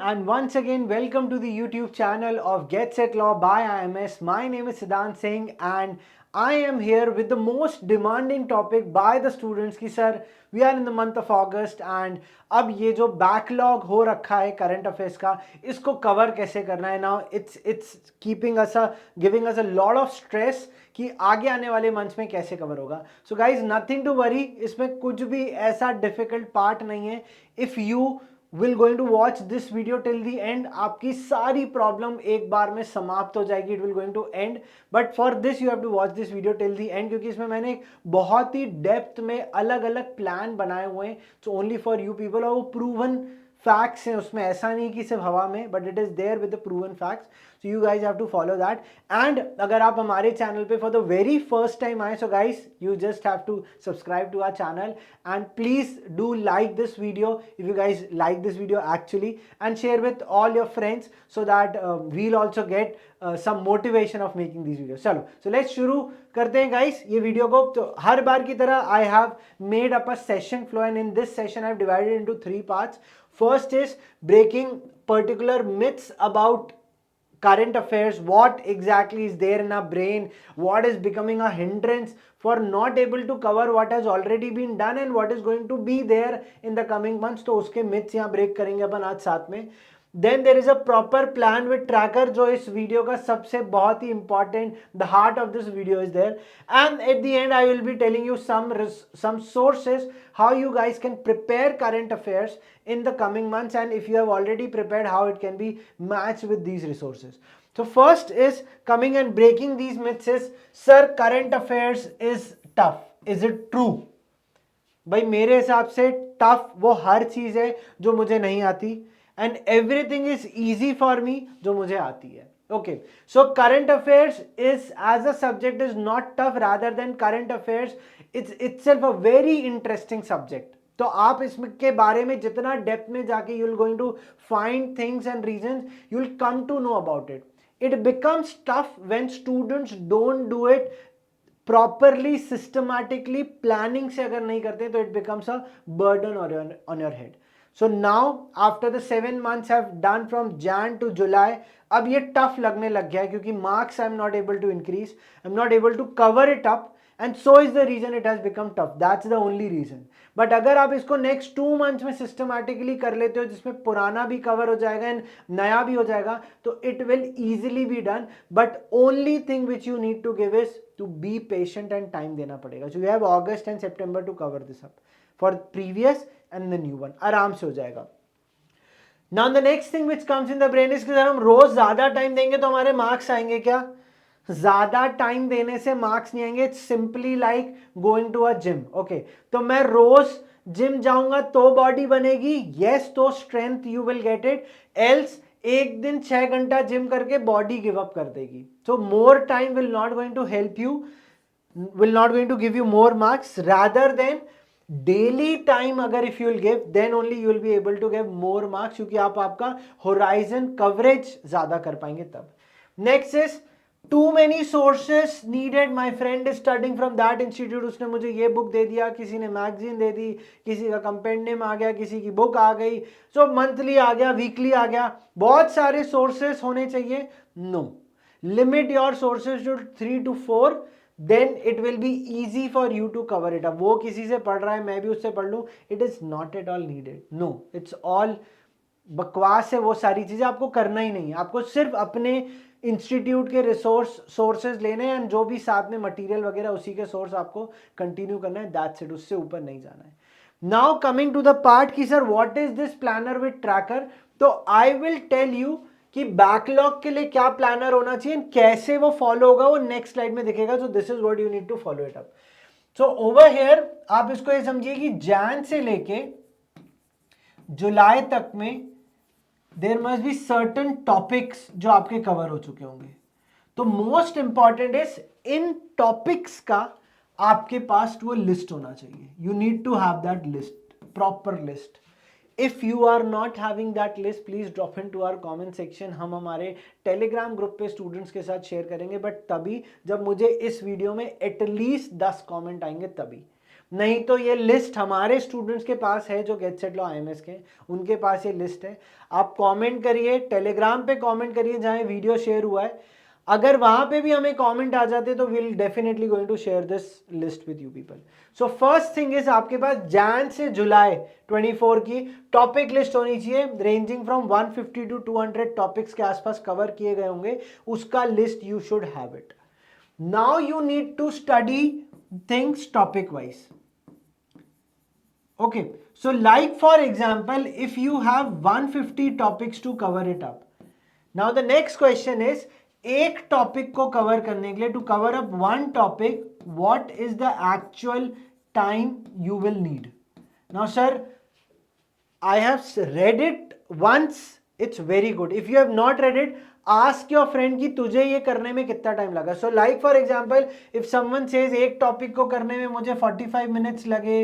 and once again welcome to the YouTube channel of Get Set Law by IMS. My name is Siddhant Singh and I am here with the most demanding topic by the students कि sir we are in the month of August and अब ये जो backlog हो रखा है current affairs का इसको cover कैसे करना है. Now it's keeping us giving us a lot of stress कि आगे आने वाले मंथ्स में कैसे कवर होगा. So guys, nothing to worry, इसमें कुछ भी ऐसा difficult part नहीं है. If you will going to watch this video till the end, आपकी सारी प्रॉब्लम एक बार में समाप्त हो जाएगी. It will going to end, but for this you have to watch this video till the end, क्योंकि इसमें मैंने एक बहुत ही डेप्थ में अलग अलग प्लान बनाए हुए हैं. So only for you people, और वो प्रूवन फैक्ट्स हैं उसमें, ऐसा नहीं कि सिर्फ हवा में, but it is there with the proven facts. So you guys have to follow that. And अगर आप हमारे चैनल पे for the very first time आए, so guys you just have to subscribe to our channel and please do like this video if you guys like this video actually, and share with all your friends so that we'll also get some motivation of making these videos. चलो, so let's शुरू करते हैं guys ये video को. तो हर बार की तरह I have made up a session flow, and in this session I have divided into 3 parts. First is breaking particular myths about current affairs, what exactly is there in our brain, what is becoming a hindrance for not able to cover what has already been done and what is going to be there in the coming months. तो उसके myths यहाँ break करेंगे अपन आज साथ में. Then there is a proper plan with tracker, जो इस video का सबसे बहुत ही important, the heart of this video is there. And at the end I will be telling you some sources how you guys can prepare current affairs in the coming months, and if you have already prepared, how it can be matched with these resources. So first is coming and breaking these myths is, sir current affairs is tough. Is it true? भाई मेरे हिसाब से tough वो हर चीज है जो मुझे नहीं आती, and everything is easy for me जो मुझे आती है. Okay, so current affairs is as a subject is not tough, rather than current affairs it's itself a very interesting subject. तो आप इसके बारे में जितना डेप्थ में जाके you will going to find things and reasons, you will come to know about it. It becomes tough when students don't do it properly, systematically, planning से अगर नहीं करते तो it becomes a burden on your head. So now after the 7 months have done from Jan to July, अब ये tough लगने लग गया है क्योंकि marks I am not able to increase, I am not able to cover it up, and so is the reason it has become tough. That's the only reason. But अगर आप इसको next 2 months में systematically कर लेते हो, जिसमें पुराना भी cover हो जाएगा and नया भी हो जाएगा, तो it will easily be done. But only thing which you need to give is to be patient and time देना पड़ेगा. So you have August and September to cover this up for previous and the new one. आराम से हो जाएगा. Now the next thing which comes in the brain is कि sir हम रोज ज्यादा time देंगे तो हमारे मार्क्स आएंगे क्या? ज्यादा टाइम देने से मार्क्स नहीं आएंगे. It's simply like going to a gym. Okay, तो मैं रोज जिम जाऊंगा तो बॉडी बनेगी, यस, तो strength you will get it. Else एक दिन 6 घंटा जिम करके बॉडी गिव अप कर देगी. So more time will not going to help you, will not going to give you more marks, rather than daily time अगर if you will give, then only you will be able to give more marks, क्योंकि आप आपका horizon coverage ज़्यादा कर पाएंगे तब. Next is too many sources needed. My friend is studying from that institute, उसने मुझे ये बुक दे दिया, किसी ने मैगजीन दे दी, किसी का कंपेंडियम आ गया, किसी की बुक आ गई, सो मंथली आ गया, वीकली आ गया, बहुत सारे सोर्सेस होने चाहिए. No, limit your sources to 3 to 4, then it will be easy for you to cover it up. वो किसी से पढ़ रहा है, मैं भी उससे पढ़ लूँ, it is not at all needed. No, it's all बकवास है. वो सारी चीज़ें आपको करना ही नहीं है. आपको सिर्फ अपने इंस्टीट्यूट के सोर्सेज लेने हैं, जो भी साथ में मटेरियल वगैरह उसी के सोर्स आपको कंटिन्यू करना है. दैट्स इट, उससे ऊपर नहीं जाना है. Now coming to the part कि sir what is this planner with tracker. तो आई विल टेल यू कि बैकलॉग के लिए क्या प्लानर होना चाहिए, कैसे वो फॉलो होगा, वो नेक्स्ट स्लाइड में दिखेगा. So this is what you need to follow it up. So over here आप इसको ये समझिए कि जैन से लेके जुलाई तक में there must be certain topics जो आपके कवर हो चुके होंगे. तो मोस्ट इंपॉर्टेंट इज इन टॉपिक्स का आपके पास वो लिस्ट होना चाहिए. You need to have that list, proper list. If you are not having that list, please drop into our comment section. हम हमारे टेलीग्राम ग्रुप पे स्टूडेंट्स के साथ शेयर करेंगे, बट तभी जब मुझे इस वीडियो में एटलीस्ट 10 कमेंट आएंगे तभी. नहीं तो ये लिस्ट हमारे स्टूडेंट्स के पास है जो गेट सेट लॉ IMS के, उनके पास ये लिस्ट है। आप कमेंट करिए, टेलीग्राम पे कमेंट करिए जहाँ वीडियो शेयर हुआ है, अगर वहां पे भी हमें कमेंट आ जाते तो will definitely going to share this list with you people. So first thing is आपके पास जैन से जुलाई 24 की टॉपिक लिस्ट होनी चाहिए, रेंजिंग फ्रॉम 150 टू 200 टॉपिक्स के आसपास कवर किए गए होंगे, उसका list you should have it. Now you need to study things topic wise. Okay, so like for example, if you have 150 topics to cover it up, now the next question is, एक topic को cover करने के लिए, to cover up one topic, what is the actual time you will need? Now sir, I have read it once, it's very good. If you have not read it, ask your friend कि तुझे ये करने में कितना time लगा. So like for example, if someone says एक topic को करने में मुझे 45 मिनट्स लगे,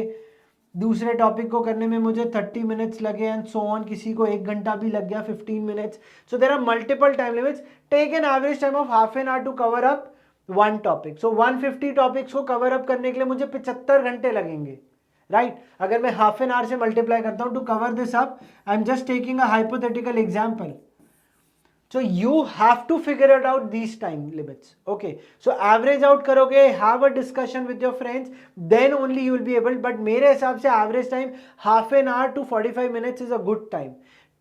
दूसरे टॉपिक को करने में मुझे 30 मिनट्स लगे एंड सो ऑन, किसी को 1 घंटा भी लग गया, 15 minutes. So there are multiple time limits. Take an average time of half an hour to cover up one topic. So 150 topics को कवर अप करने के लिए मुझे 75 घंटे लगेंगे, राइट? अगर मैं हाफ एन आवर से मल्टीप्लाई करता हूं to cover this up, I am just taking a hypothetical example. So you have to figure it out these time limits. Okay, so average out करोगे, have a discussion with your friends, then only you will be able. But मेरे हिसाब से average time half an hour to 45 minutes is a good time.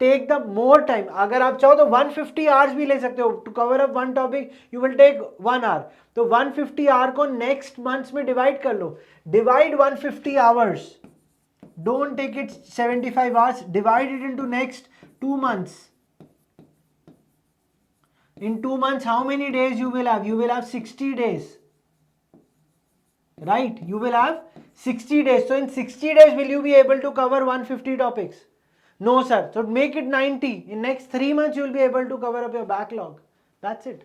Take the more time. अगर आप चाहो तो 150 hours भी ले सकते हो. To cover up one topic you will take 1 hour. तो 150 hour को next months में divide कर लो. Divide 150 hours. Don't take it 75 hours. Divide it into next 2 months. In 2 months, how many days you will have? You will have 60 days. Right? You will have 60 days. So in 60 days, will you be able to cover 150 topics? No, sir. So make it 90. In next 3 months, you will be able to cover up your backlog. That's it.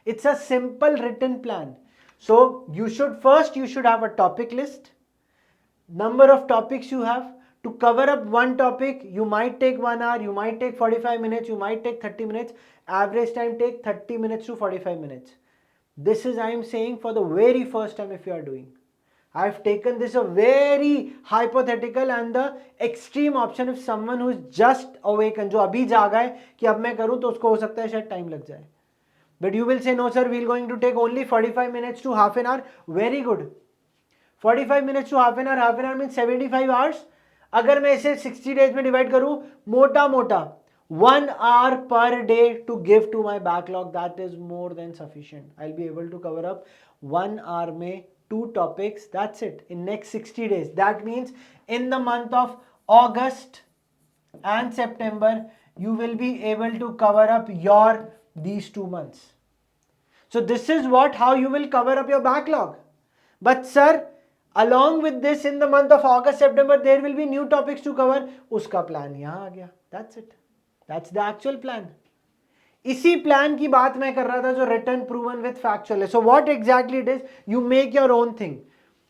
It's a simple written plan. So you should have a topic list. Number of topics you have. To cover up one topic, you might take 1 hour, you might take 45 minutes, you might take 30 minutes. Average time take 30 minutes to 45 minutes. This is I am saying for the very first time if you are doing. I have taken this a very hypothetical and the extreme option if someone who is just awakened, जो अभी जागा है कि अब मैं करूँ तो उसको हो सकता है शायद टाइम लग जाए. But you will say no sir, we are going to take only 45 minutes to half an hour. Very good. 45 minutes to half an hour means 75 hours. अगर मैं इसे 60 डेज में डिवाइड करूं, मोटा मोटा 1 hour per day to give to my backlog, that is more than sufficient. I'll be able to cover up 1 hour में 2 topics. That's it in next 60 days. That means in the month of August and September, you will be able to cover up these 2 months. So this is how you will cover up your backlog. But sir, along with this, in the month of August, September, there will be new topics to cover. उसका plan यहाँ आ गया. That's it. That's the actual plan. इसी plan की बात मैं कर रहा था जो written, proven with factual है. So what exactly it is? You make your own thing.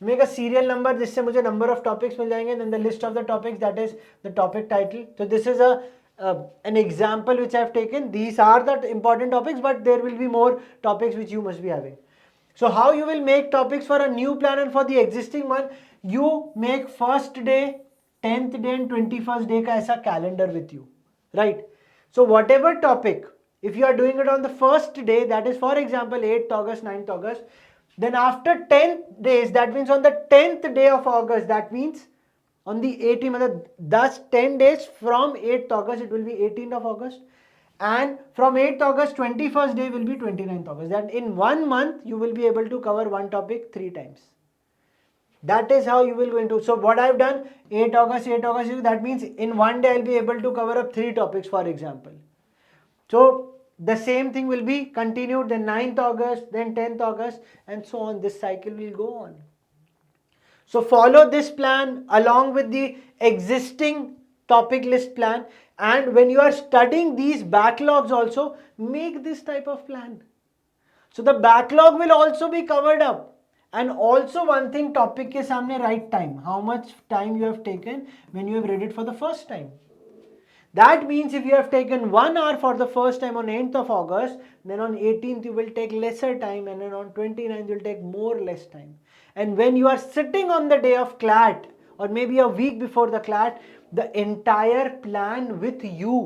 Make a serial number जिससे मुझे number of topics मिल जाएंगे. Then the list of the topics, that is the topic title. So this is an example which I have taken. These are the important topics, but there will be more topics which you must be having. So how you will make topics for a new plan and for the existing one? You make first day, 10th day and 21st day का ऐसा calendar with you, right? So whatever topic, if you are doing it on the first day, that is for example 8th August, 9th August, then after 10 days, that means on the 10th day of August, that means on the 18th, thus 10 days from 8th August, it will be 18th of August. And from 8th August, 21st day will be 29th August. That in 1 month, you will be able to cover one topic 3 times. That is how you will go into. So what I have done, 8 August, that means in 1 day, I will be able to cover up 3 topics, for example. So the same thing will be continued, then 9th August, then 10th August, and so on. This cycle will go on. So follow this plan along with the existing topic list plan. And when you are studying these backlogs also, make this type of plan. So the backlog will also be covered up. And also one thing, topic ke samne write time. How much time you have taken when you have read it for the first time. That means if you have taken 1 hour for the first time on 8th of August, then on 18th you will take lesser time, and then on 29th you will take more less time. and when you are sitting on the day of CLAT or maybe a week before the CLAT, the entire plan with you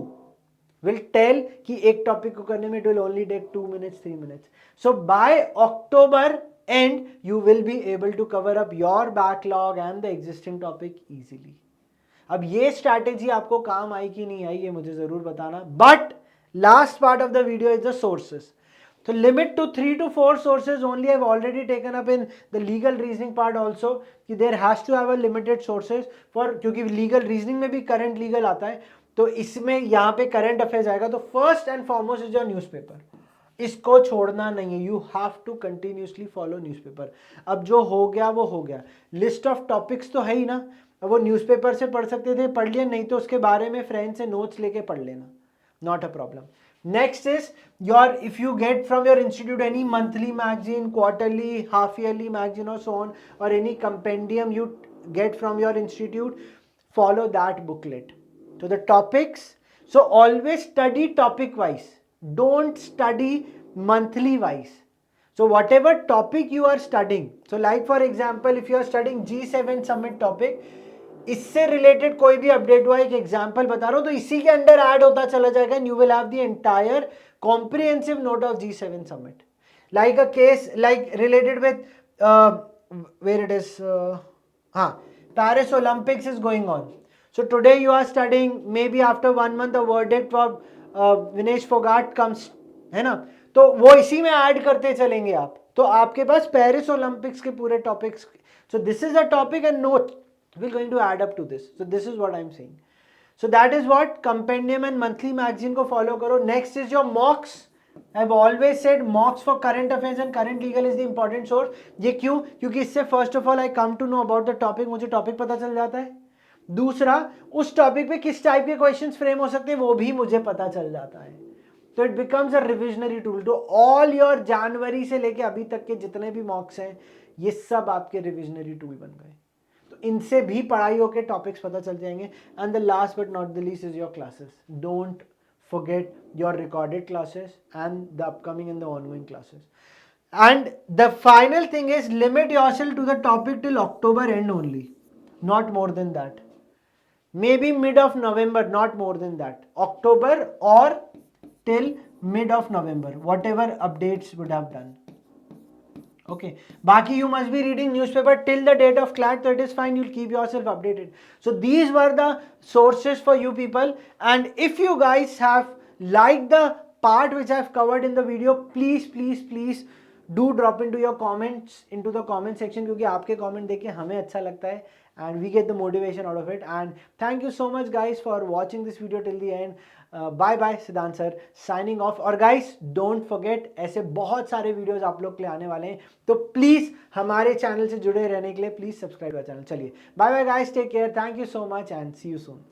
will tell कि एक topic को करने में it will only take 2 minutes 3 minutes. So by October end you will be able to cover up your backlog and the existing topic easily. अब ये strategy आपको काम आई कि नहीं आई ये मुझे जरूर बताना. But last part of the video is the sources. So limit to 3 to 4 sources only. I've already taken up in the legal reasoning part also कि there has to have a limited sources for, क्योंकि legal reasoning में भी current legal आता है तो इसमें यहाँ पे current affairs आएगा. तो first and foremost is your newspaper. इसको छोड़ना नहीं है. You have to continuously follow newspaper. अब जो हो गया वो हो गया. List of topics तो है ही ना. अब वो न्यूज़पेपर से पढ़ सकते थे, पढ़ लिया, नहीं तो उसके बारे में फ्रेंड से नोट्स लेके पढ़ लेना. Not a problem. Next is if you get from your institute any monthly magazine, quarterly, half yearly magazine or so on, or any compendium you get from your institute, follow that booklet. So the topics, so always study topic wise. Don't study monthly wise. So whatever topic you are studying, so like for example if you are studying G7 summit topic, इससे related कोई भी update हुआ, एक example बता रहा हूं, तो इसी के अंडर ऐड होता चला जाएगा and you will have the entire comprehensive note of G7 summit. Like a case like related with where it is, हाँ, Paris Olympics is going on. So today you are studying, maybe after 1 month a verdict for Vinesh Fogart comes, है ना, तो वो इसी में add करते चलेंगे आप. तो आपके पास पेरिस ओलंपिक्स के पूरे topics. So this is a topic and note we're going to add up to this. So this is what I'm saying. So that is what compendium and monthly magazine को follow करो. Next is your mocks. I've always said mocks for current affairs and current legal is the important source. ये क्यों? क्योंकि इससे first of all I come to know about the topic, मुझे topic पता चल जाता है. दूसरा, उस topic पे किस type के questions frame हो सकते हैं वो भी मुझे पता चल जाता है. तो it becomes a revisionary tool. तो all your January से लेके अभी तक के जितने भी mocks हैं ये सब आपके revisionary tool बन गए. इनसे भी पढ़ाई होके टॉपिक्स पता चल जाएंगे. And the last but not the least is your classes. Don't forget your recorded classes and the upcoming and the ongoing classes. And the final thing is limit yourself to the topic till October end only, not more than that. Maybe mid of November, not more than that. October or till mid of November, whatever updates would have done. Okay, Baki, you must be reading newspaper till the date of CLAT, so it is fine, you'll keep yourself updated. So these were the sources for you people, and if you guys have liked the part which I've covered in the video, please do drop into your comments into the comment section, क्योंकि आपके comment देख के हमें अच्छा लगता है and we get the motivation out of it. And thank you so much guys for watching this video till the end. Bye bye, Siddhant sir signing off. और guys don't forget, ऐसे बहुत सारे वीडियोस आप लोग के लिए आने वाले हैं, तो प्लीज हमारे चैनल से जुड़े रहने के लिए प्लीज सब्सक्राइब कर चैनल. चलिए bye bye guys, take care, thank you so much and see you soon.